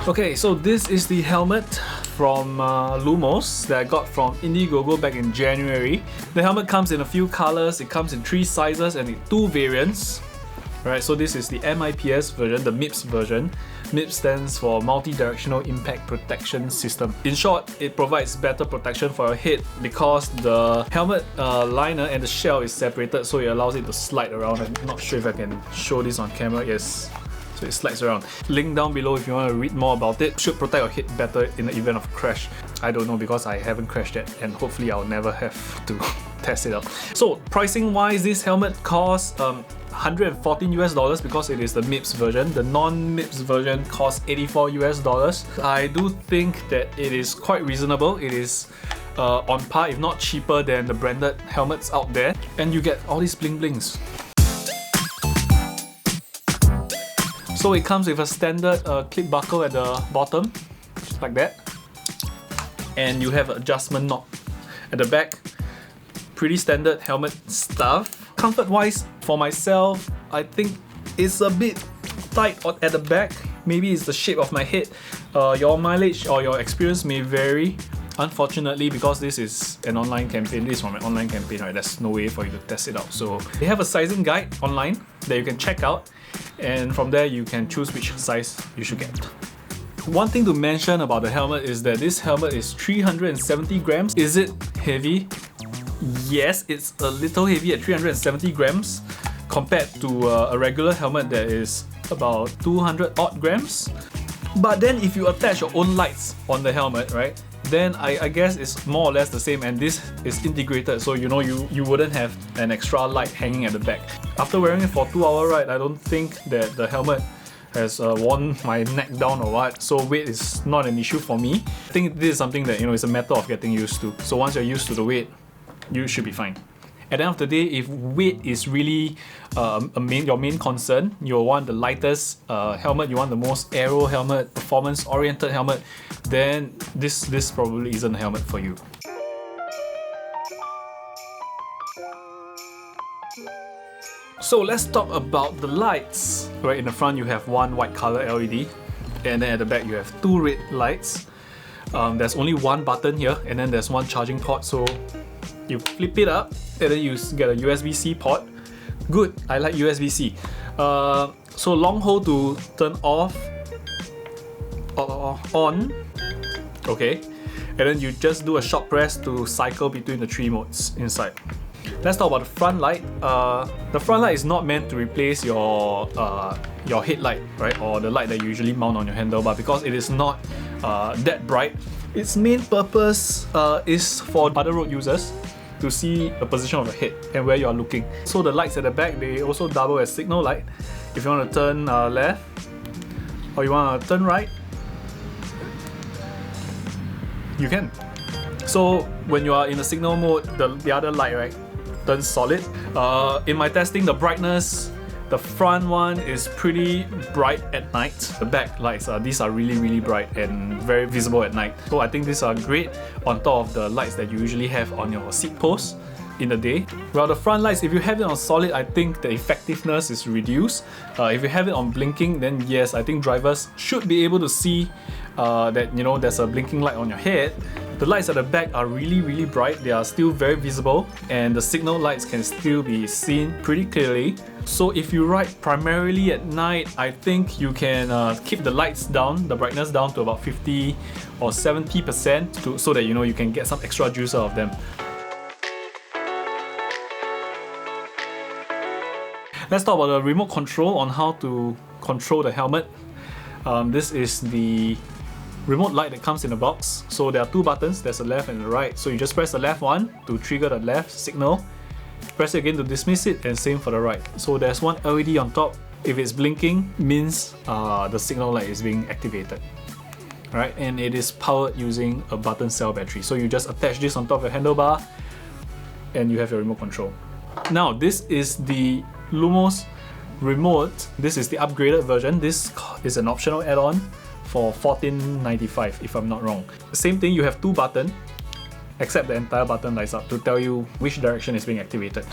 Okay, so this is the helmet from Lumos that I got from Indiegogo back in January. The helmet comes in a few colors, it comes in 3 sizes and in 2 variants. Right, so this is the MIPS version, the MIPS version. MIPS stands for Multi-Directional Impact Protection System. In short, it provides better protection for your head because the helmet liner and the shell is separated, so it allows it to slide around. I'm not sure if I can show this on camera. Yes, so it slides around. Link down below if you want to read more about it. Should protect your head better in the event of a crash. I don't know because I haven't crashed yet, and hopefully I'll never have to test it out. So pricing wise, this helmet costs $114 because it is the MIPS version. The non-MIPS version costs $84. I do think that it is quite reasonable. It is on par, if not cheaper, than the branded helmets out there, and you get all these bling blings. So it comes with a standard clip buckle at the bottom, just like that, and you have an adjustment knob at the back. Pretty standard helmet stuff. Comfort wise, for myself, I think it's a bit tight at the back. Maybe it's the shape of my head. Your mileage or your experience may vary. Unfortunately, because this is an online campaign, this is from an online campaign, right? There's no way for you to test it out. So they have a sizing guide online that you can check out, and from there you can choose which size you should get. One thing to mention about the helmet is that this helmet is 370 grams. Is it heavy? Yes, it's a little heavy at 370 grams compared to a regular helmet that is about 200 odd grams. But then if you attach your own lights on the helmet, right, then I guess it's more or less the same, and this is integrated, so you know you wouldn't have an extra light hanging at the back. After wearing it for a 2-hour ride, I don't think that the helmet has worn my neck down or what, so weight is not an issue for me. I think this is something that, you know, it's a matter of getting used to. So once you're used to the weight, you should be fine. At the end of the day, if weight is really your main concern, you want the lightest helmet, you want the most aero helmet, performance-oriented helmet, then this probably isn't a helmet for you. So let's talk about the lights. Right, in the front you have one white color LED, and then at the back you have 2 red lights. There's only one button here, and then there's one charging port, so you flip it up and then you get a USB-C port. Good, I like USB-C. So long hold to turn off or on. Okay, and then you just do a short press to cycle between the 3 modes inside. Let's talk about the front light. The front light is not meant to replace your headlight, right, or the light that you usually mount on your handlebar, because it is not that bright. Its main purpose is for other road users to see the position of your head and where you are looking. So the lights at the back, they also double as signal light. If you want to turn left or you want to turn right, you can. So when you are in the signal mode, the other light, right, turns solid. In my testing, the brightness, the front one is pretty bright at night. The back lights, these are really bright and very visible at night. So I think these are great on top of the lights that you usually have on your seat post in the day. Well, the front lights, if you have it on solid, I think the effectiveness is reduced. If you have it on blinking, then yes, I think drivers should be able to see that, you know, there's a blinking light on your head. The lights at the back are really bright. They are still very visible, and the signal lights can still be seen pretty clearly. So if you ride primarily at night, I think you can keep the lights down, the brightness down to about 50 or 70% so that, you know, you can get some extra juice out of them. Let's talk about the remote control on how to control the helmet. This is the remote light that comes in the box. So there are 2 buttons, there's a left and a right. So you just press the left one to trigger the left signal, press it again to dismiss it, and same for the right. So there's one LED on top. If it's blinking, means the signal light is being activated. Alright, and it is powered using a button cell battery. So you just attach this on top of your handlebar and you have your remote control. Now this is the Lumos remote. This is the upgraded version. This is an optional add-on for $14.95 if I'm not wrong. Same thing, you have 2 buttons, except the entire button lights up to tell you which direction is being activated.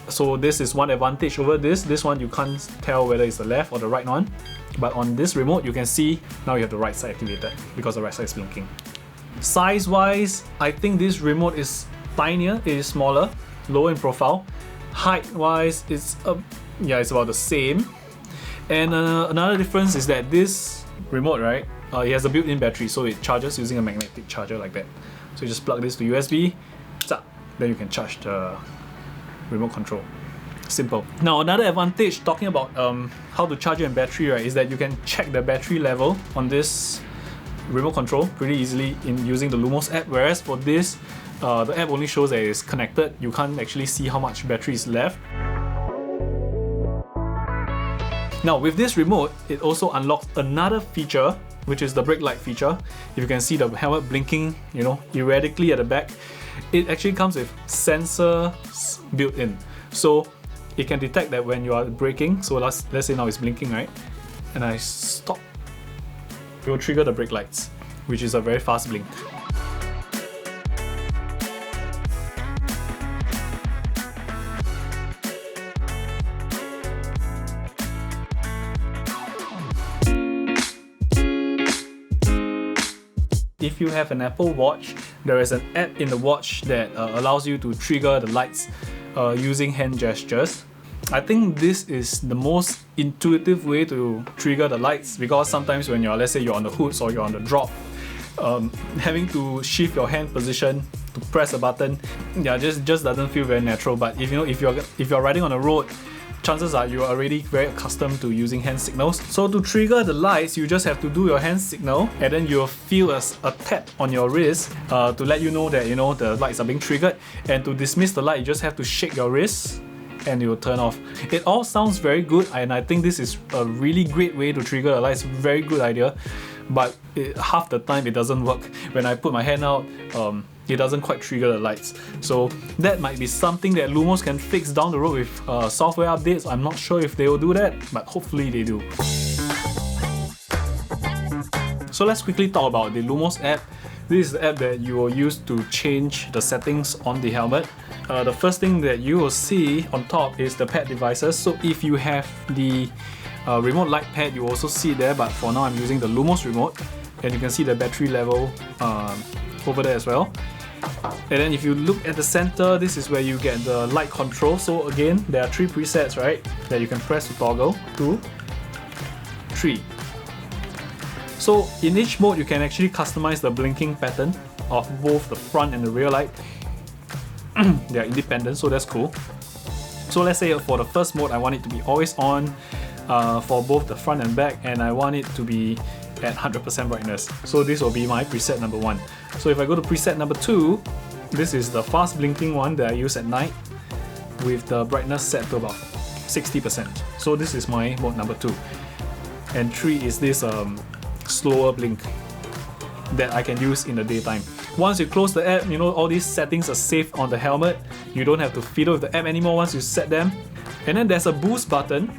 So this is one advantage over this. This one you can't tell whether it's the left or the right one. But on this remote you can see now you have the right side activated because the right side is blinking. Size wise, I think this remote is tinier, it is smaller, lower in profile. Height wise, it's about the same. And another difference is that this remote, right, it has a built-in battery, so it charges using a magnetic charger like that. So you just plug this to USB, then you can charge the remote control. Simple. Now another advantage talking about how to charge your battery, right, is that you can check the battery level on this remote control pretty easily in using the Lumos app, whereas for this the app only shows that it's connected. You can't actually see how much battery is left. Now with this remote, it also unlocks another feature, which is the brake light feature. If you can see the helmet blinking, erratically at the back, it actually comes with sensors built in. So it can detect that when you are braking, so let's say now it's blinking, right? And I stop, it will trigger the brake lights, which is a very fast blink. If you have an Apple Watch, there is an app in the watch that allows you to trigger the lights using hand gestures. I think this is the most intuitive way to trigger the lights, because sometimes when let's say you're on the hoods or you're on the drop, having to shift your hand position to press a button, just doesn't feel very natural. But if you're riding on a road, chances are you are already very accustomed to using hand signals. So to trigger the lights, you just have to do your hand signal, and then you'll feel a tap on your wrist to let you know that the lights are being triggered. And to dismiss the light, you just have to shake your wrist and it will turn off. It all sounds very good, and I think this is a really great way to trigger the lights. Very good idea, but half the time it doesn't work. When I put my hand out, it doesn't quite trigger the lights. So that might be something that Lumos can fix down the road with software updates. I'm not sure if they will do that, but hopefully they do. So let's quickly talk about the Lumos app. This is the app that you will use to change the settings on the helmet. The first thing that you will see on top is the pad devices. So if you have the remote light pad, you also see it there, but for now I'm using the Lumos remote, and you can see the battery level over there as well. And then if you look at the center, this is where you get the light control. So again, there are 3 presets, right, that you can press to toggle. 2, 3. So in each mode, you can actually customize the blinking pattern of both the front and the rear light. They are independent, so that's cool. So let's say for the first mode, I want it to be always on for both the front and back, and I want it to be at 100% brightness. So this will be my preset number 1. So if I go to preset number 2, this is the fast blinking one that I use at night with the brightness set to about 60%. So this is my mode number 2. And 3 is this slower blink that I can use in the daytime. Once you close the app, all these settings are saved on the helmet. You don't have to fiddle with the app anymore once you set them. And then there's a boost button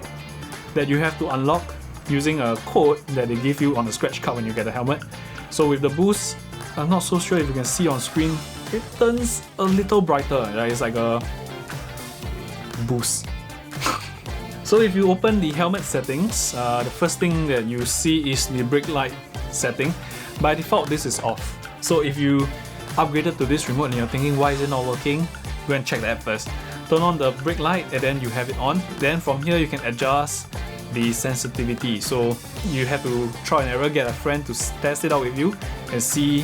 that you have to unlock using a code that they give you on the scratch card when you get the helmet. So with the boost, I'm not so sure if you can see on screen, it turns a little brighter, right? It's like a boost. So if you open the helmet settings, the first thing that you see is the brake light setting. By default, this is off. So if you upgraded to this remote and you're thinking, why is it not working? Go and check the app first. Turn on the brake light and then you have it on. Then from here you can adjust the sensitivity. So you have to try and error, get a friend to test it out with you and see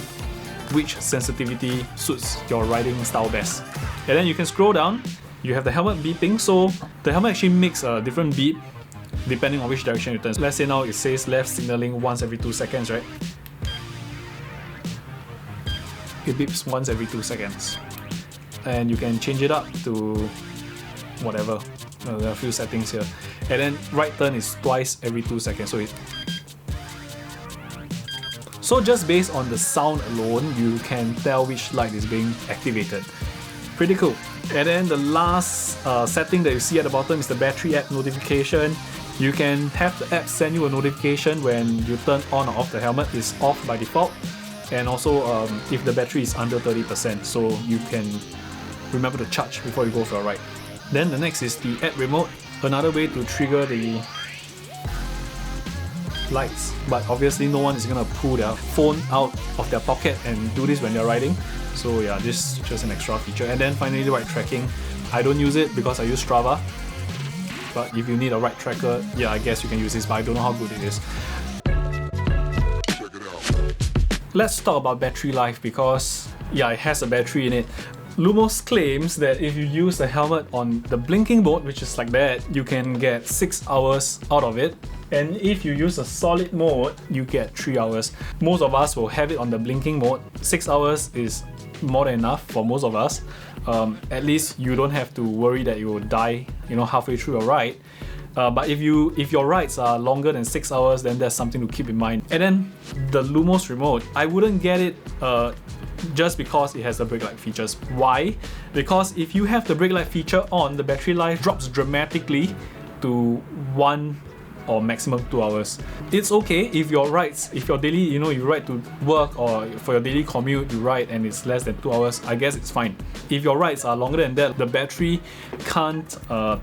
which sensitivity suits your riding style best. And then you can scroll down. You have the helmet beeping. So the helmet actually makes a different beep depending on which direction you turn. Let's say now it says left signaling once every 2 seconds, right? It beeps once every 2 seconds. And you can change it up to whatever. There are a few settings here. And then right turn is twice every 2 seconds. So just based on the sound alone, you can tell which light is being activated. Pretty cool. And then the last setting that you see at the bottom is the battery app notification. You can have the app send you a notification when you turn on or off the helmet. It's off by default. And also if the battery is under 30%, so you can remember to charge before you go for a ride. Then the next is the app remote, another way to trigger the lights. But obviously no one is gonna pull their phone out of their pocket and do this when they're riding. So yeah, this is just an extra feature. And then finally the ride tracking. I don't use it because I use Strava. But if you need a ride tracker, yeah, I guess you can use this, but I don't know how good it is. Let's talk about battery life because yeah, it has a battery in it. Lumos claims that if you use the helmet on the blinking mode, which is like that, you can get 6 hours out of it. And if you use a solid mode, you get 3 hours. Most of us will have it on the blinking mode. 6 hours is more than enough for most of us. At least you don't have to worry that you will die, halfway through your ride. But if your rides are longer than 6 hours, then that's something to keep in mind. And then the Lumos remote, I wouldn't get it just because it has the brake light features. Why? Because if you have the brake light feature on, the battery life drops dramatically to 1 or maximum 2 hours. It's okay if your daily, you ride to work or for your daily commute, you ride and it's less than 2 hours, I guess it's fine. If your rides are longer than that, the battery can't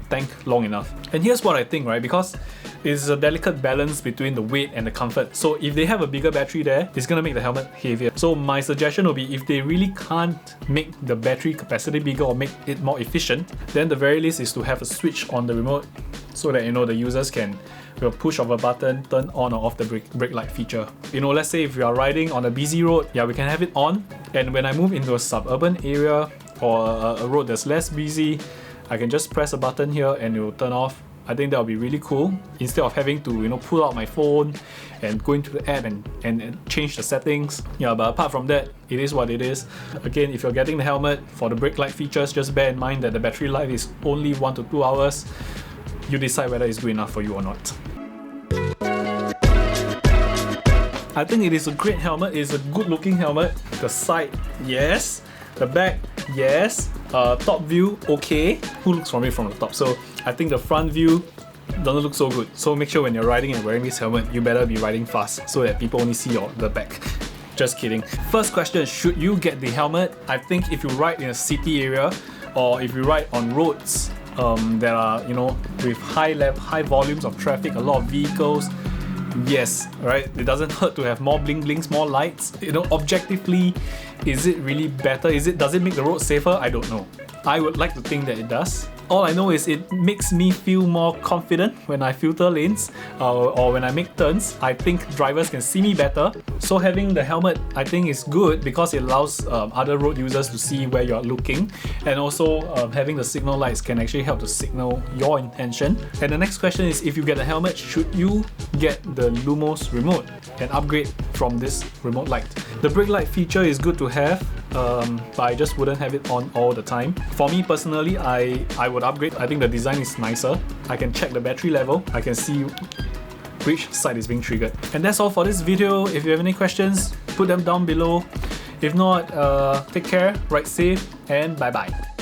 tank long enough. And here's what I think, right? Because it's a delicate balance between the weight and the comfort. So if they have a bigger battery there, it's gonna make the helmet heavier. So my suggestion would be, if they really can't make the battery capacity bigger or make it more efficient, then the very least is to have a switch on the remote so that the users can, with a push of a button, turn on or off the brake light feature. Let's say if you are riding on a busy road, yeah, we can have it on, and when I move into a suburban area or a road that's less busy, I can just press a button here and it will turn off. I think that would be really cool, instead of having to pull out my phone and go into the app and change the settings. Yeah, but apart from that, it is what it is. Again, if you're getting the helmet for the brake light features, just bear in mind that the battery life is only 1 to 2 hours. You decide whether it's good enough for you or not. I think it is a great helmet. It's a good looking helmet. The side, yes. The back, yes. Top view, okay. Who looks from it from the top? So I think the front view doesn't look so good. So make sure when you're riding and wearing this helmet, you better be riding fast so that people only see the back. Just kidding. First question, should you get the helmet? I think if you ride in a city area or if you ride on roads that are, with high volumes of traffic, a lot of vehicles, yes, right? It doesn't hurt to have more bling blings, more lights. Objectively, is it really better? Does it make the road safer? I don't know. I would like to think that it does. All I know is it makes me feel more confident when I filter lanes or when I make turns. I think drivers can see me better. So having the helmet, I think, is good because it allows other road users to see where you're looking, and also having the signal lights can actually help to signal your intention. And the next question is, if you get a helmet, should you get the Lumos remote and upgrade from this remote light? The brake light feature is good to have, but I just wouldn't have it on all the time. For me personally, I would upgrade. I think the design is nicer. I can check the battery level. I can see which side is being triggered. And that's all for this video. If you have any questions, put them down below. If not, take care, ride safe, and bye bye.